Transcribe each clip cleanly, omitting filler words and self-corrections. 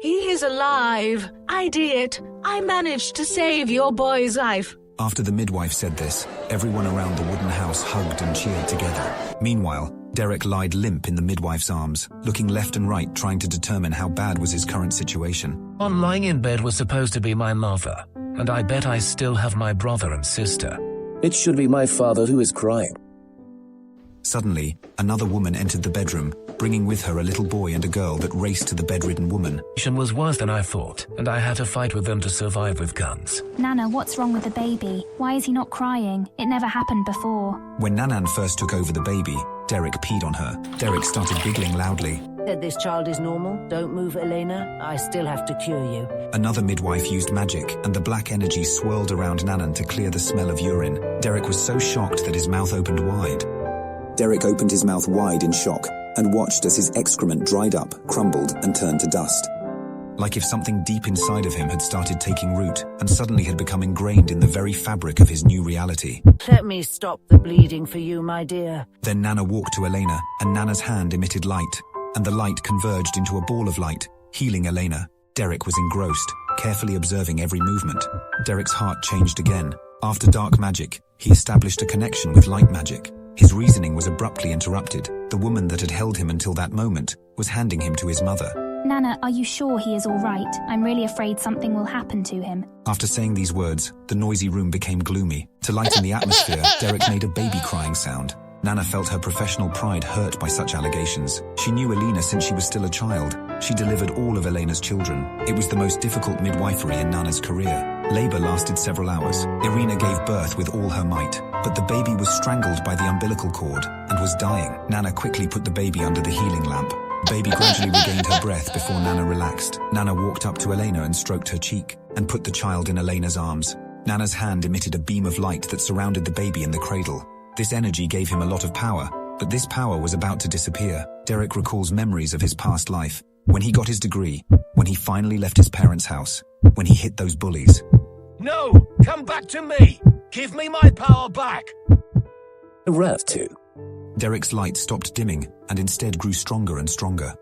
He is alive. I did it. I managed to save your boy's life. After the midwife said this, everyone around the wooden house hugged and cheered together. Meanwhile, Derek lied limp in the midwife's arms, looking left and right trying to determine how bad was his current situation. On lying in bed was supposed to be my mother, and I bet I still have my brother and sister. It should be my father who is crying. Suddenly, another woman entered the bedroom, bringing with her a little boy and a girl that raced to the bedridden woman. It was worse than I thought, and I had to fight with them to survive with guns. Nana, what's wrong with the baby? Why is he not crying? It never happened before. When Nanan first took over the baby, Derek peed on her. Derek started giggling loudly. Said this child is normal. Don't move, Elena. I still have to cure you. Another midwife used magic, and the black energy swirled around Nanan to clear the smell of urine. Derek was so shocked that his mouth opened wide. Derek opened his mouth wide in shock and watched as his excrement dried up, crumbled, and turned to dust. Like if something deep inside of him had started taking root and suddenly had become ingrained in the very fabric of his new reality. Let me stop the bleeding for you, my dear. Then Nana walked to Elena, and Nana's hand emitted light, and the light converged into a ball of light, healing Elena. Derek was engrossed, carefully observing every movement. Derek's heart changed again. After dark magic, he established a connection with light magic. His reasoning was abruptly interrupted. The woman that had held him until that moment was handing him to his mother. Nana, are you sure he is all right? I'm really afraid something will happen to him. After saying these words, the noisy room became gloomy. To lighten the atmosphere, Derek made a baby crying sound. Nana felt her professional pride hurt by such allegations. She knew Elena since she was still a child. She delivered all of Elena's children. It was the most difficult midwifery in Nana's career. Labor lasted several hours. Irina gave birth with all her might, but the baby was strangled by the umbilical cord and was dying. Nana quickly put the baby under the healing lamp. The baby gradually regained her breath before Nana relaxed. Nana walked up to Elena and stroked her cheek and put the child in Elena's arms. Nana's hand emitted a beam of light that surrounded the baby in the cradle. This energy gave him a lot of power, but this power was about to disappear. Derek recalls memories of his past life, when he got his degree, when he finally left his parents' house, when he hit those bullies. No! Come back to me! Give me my power back! Rev 2. Derek's light stopped dimming and instead grew stronger and stronger.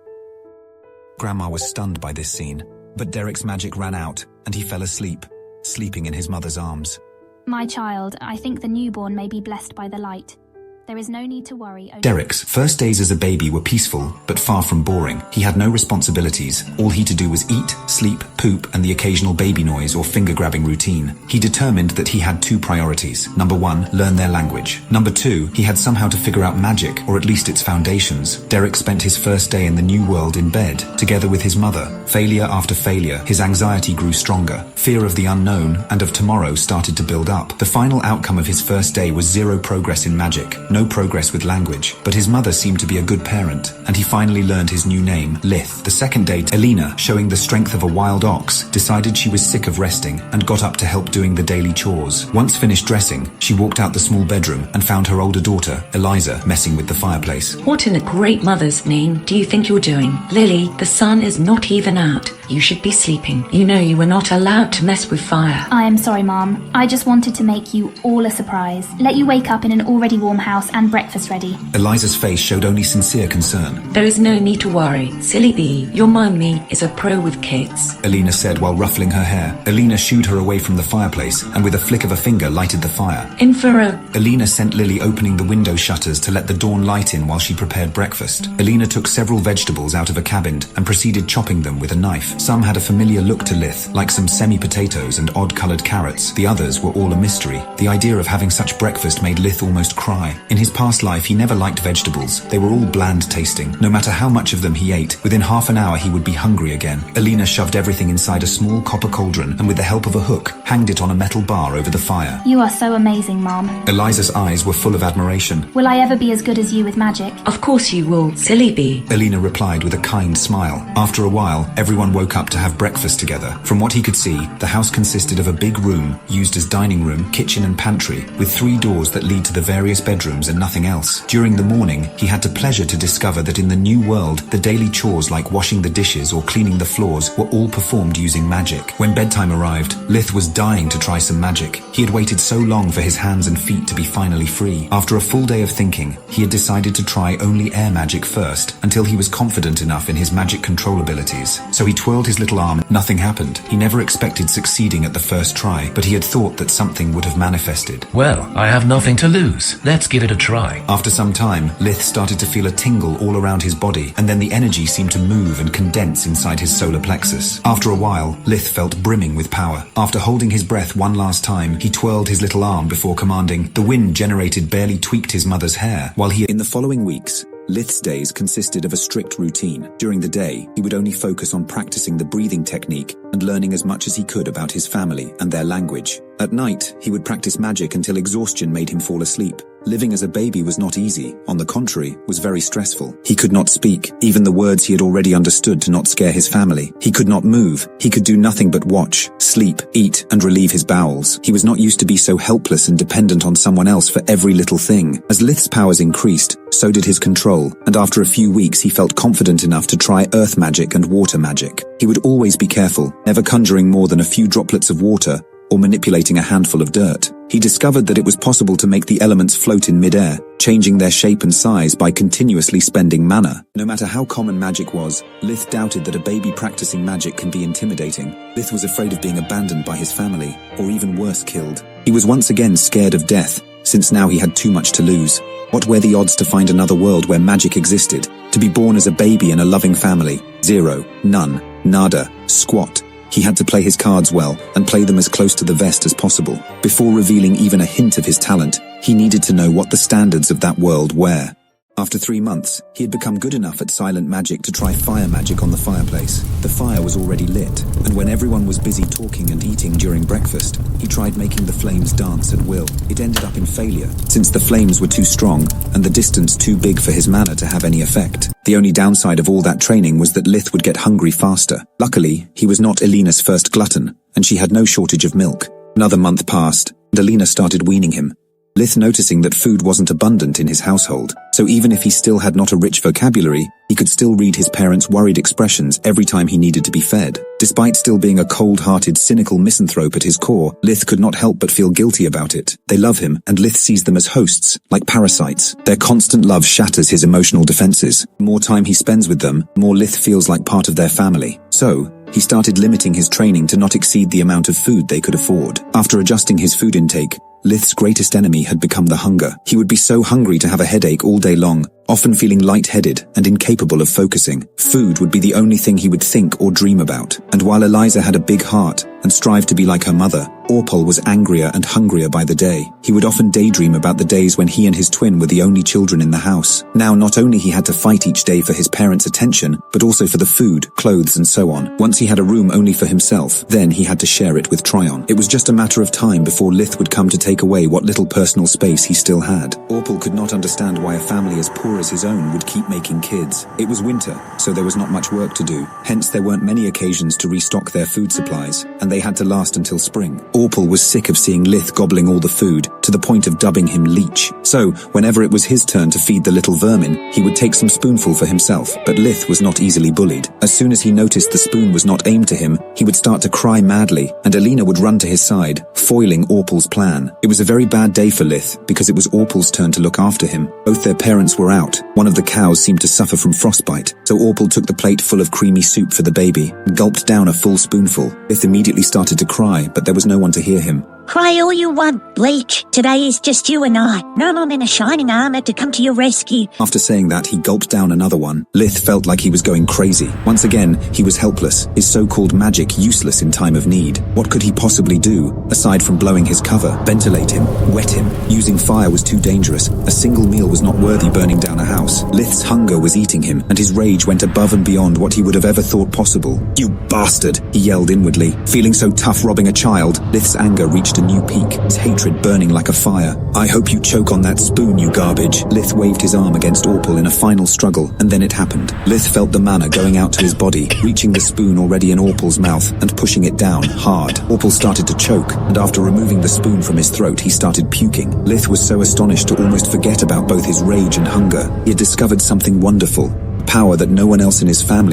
Grandma was stunned by this scene, but Derek's magic ran out and he fell asleep, sleeping in his mother's arms. My child, I think the newborn may be blessed by the light. There is no need to worry. Derek's first days as a baby were peaceful, but far from boring. He had no responsibilities. All he to do was eat, sleep, poop, and the occasional baby noise or finger-grabbing routine. He determined that he had two priorities. Number one, learn their language. Number two, he had somehow to figure out magic, or at least its foundations. Derek spent his first day in the new world in bed, together with his mother. Failure after failure, his anxiety grew stronger. Fear of the unknown and of tomorrow started to build up. The final outcome of his first day was zero progress in magic. No progress with language, but his mother seemed to be a good parent, and he finally learned his new name, Lith. The second date, Elena, showing the strength of a wild ox, decided she was sick of resting and got up to help doing the daily chores. Once finished dressing, she walked out the small bedroom and found her older daughter, Eliza, messing with the fireplace. What in the great mother's name do you think you're doing? Lily, the sun is not even out. You should be sleeping. You know you were not allowed to mess with fire. I am sorry, Mom. I just wanted to make you all a surprise. Let you wake up in an already warm house and breakfast ready. Eliza's face showed only sincere concern. There is no need to worry. Silly bee, your mummy is a pro with kids. Elena said while ruffling her hair. Elena shooed her away from the fireplace and with a flick of a finger lighted the fire. In for a... Elena sent Lily opening the window shutters to let the dawn light in while she prepared breakfast. Elena took several vegetables out of a cabinet and proceeded chopping them with a knife. Some had a familiar look to Lith, like some semi-potatoes and odd-coloured carrots. The others were all a mystery. The idea of having such breakfast made Lith almost cry. In his past life, he never liked vegetables. They were all bland tasting. No matter how much of them he ate, within half an hour he would be hungry again. Elena shoved everything inside a small copper cauldron and with the help of a hook, hanged it on a metal bar over the fire. You are so amazing, Mom. Eliza's eyes were full of admiration. Will I ever be as good as you with magic? Of course you will, silly bee. Elena replied with a kind smile. After a while, everyone woke up to have breakfast together. From what he could see, the house consisted of a big room, used as dining room, kitchen and pantry, with 3 doors that lead to the various bedrooms bedtimes and nothing else. During the morning, he had the pleasure to discover that in the new world, the daily chores like washing the dishes or cleaning the floors were all performed using magic. When bedtime arrived, Lith was dying to try some magic. He had waited so long for his hands and feet to be finally free. After a full day of thinking, he had decided to try only air magic first, until he was confident enough in his magic control abilities. So he twirled his little arm. Nothing happened. He never expected succeeding at the first try, but he had thought that something would have manifested. Well, I have nothing to lose. Let's give it a try. After some time, Lith started to feel a tingle all around his body, and then the energy seemed to move and condense inside his solar plexus. After a while, Lith felt brimming with power. After holding his breath one last time, he twirled his little arm before commanding. The wind generated barely tweaked his mother's hair, while in the following weeks, Lith's days consisted of a strict routine. During the day, he would only focus on practicing the breathing technique and learning as much as he could about his family and their language. At night, he would practice magic until exhaustion made him fall asleep. Living as a baby was not easy. On the contrary, was very stressful. He could not speak, even the words he had already understood to not scare his family. He could not move. He could do nothing but watch, sleep, eat, and relieve his bowels. He was not used to be so helpless and dependent on someone else for every little thing. As Lith's powers increased, so did his control, and after a few weeks he felt confident enough to try earth magic and water magic. He would always be careful, never conjuring more than a few droplets of water, or manipulating a handful of dirt. He discovered that it was possible to make the elements float in midair, changing their shape and size by continuously spending mana. No matter how common magic was, Lith doubted that a baby practicing magic can be intimidating. Lith was afraid of being abandoned by his family, or even worse, killed. He was once again scared of death, since now he had too much to lose. What were the odds to find another world where magic existed? To be born as a baby in a loving family? 0, none, nada, squat. He had to play his cards well, and play them as close to the vest as possible. Before revealing even a hint of his talent, he needed to know what the standards of that world were. After 3 months, he had become good enough at silent magic to try fire magic on the fireplace. The fire was already lit, and when everyone was busy talking and eating during breakfast, he tried making the flames dance at will. It ended up in failure, since the flames were too strong, and the distance too big for his mana to have any effect. The only downside of all that training was that Lith would get hungry faster. Luckily, he was not Elena's first glutton, and she had no shortage of milk. Another month passed, and Elena started weaning him. Lith noticing that food wasn't abundant in his household, so even if he still had not a rich vocabulary, he could still read his parents' worried expressions every time he needed to be fed. Despite still being a cold-hearted, cynical misanthrope at his core, Lith could not help but feel guilty about it. They love him, and Lith sees them as hosts, like parasites. Their constant love shatters his emotional defenses. The more time he spends with them, the more Lith feels like part of their family. So, he started limiting his training to not exceed the amount of food they could afford. After adjusting his food intake, Lith's greatest enemy had become the hunger. He would be so hungry to have a headache all day long, often feeling lightheaded and incapable of focusing. Food would be the only thing he would think or dream about. And while Eliza had a big heart and strived to be like her mother, Orpol was angrier and hungrier by the day. He would often daydream about the days when he and his twin were the only children in the house. Now not only he had to fight each day for his parents' attention, but also for the food, clothes and so on. Once he had a room only for himself, then he had to share it with Tryon. It was just a matter of time before Lith would come to take away what little personal space he still had. Orpol could not understand why a family as poor as his own would keep making kids. It was winter, so there was not much work to do. Hence there weren't many occasions to restock their food supplies, and they had to last until spring. Orpol was sick of seeing Lith gobbling all the food, to the point of dubbing him Leech. So, whenever it was his turn to feed the little vermin, he would take some spoonful for himself, but Lith was not easily bullied. As soon as he noticed the spoon was not aimed to him, he would start to cry madly, and Alina would run to his side, foiling Orpol's plan. It was a very bad day for Lith, because it was Orpol's turn to look after him. Both their parents were out. One of the cows seemed to suffer from frostbite, so Orpol took the plate full of creamy soup for the baby, and gulped down a full spoonful. Lith immediately started to cry, but there was no one to hear him. Cry all you want, Bleach. Today is just you and I. No one in a shining armor to come to your rescue. After saying that, he gulped down another one. Lith felt like he was going crazy. Once again, he was helpless, his so-called magic useless in time of need. What could he possibly do, aside from blowing his cover, ventilate him, wet him? Using fire was too dangerous. A single meal was not worthy burning down a house. Lith's hunger was eating him, and his rage went above and beyond what he would have ever thought possible. You bastard, he yelled inwardly. Feeling so tough robbing a child, Lith's anger reached reached a new peak, his hatred burning like a fire. "I hope you choke on that spoon, you garbage." Lith waved his arm against Orpal in a final struggle, and then it happened. Lith felt the mana going out to his body, reaching the spoon already in Orpal's mouth, and pushing it down, hard. Orpal started to choke, and after removing the spoon from his throat, he started puking. Lith was so astonished to almost forget about both his rage and hunger. He had discovered something wonderful, a power that no one else in his family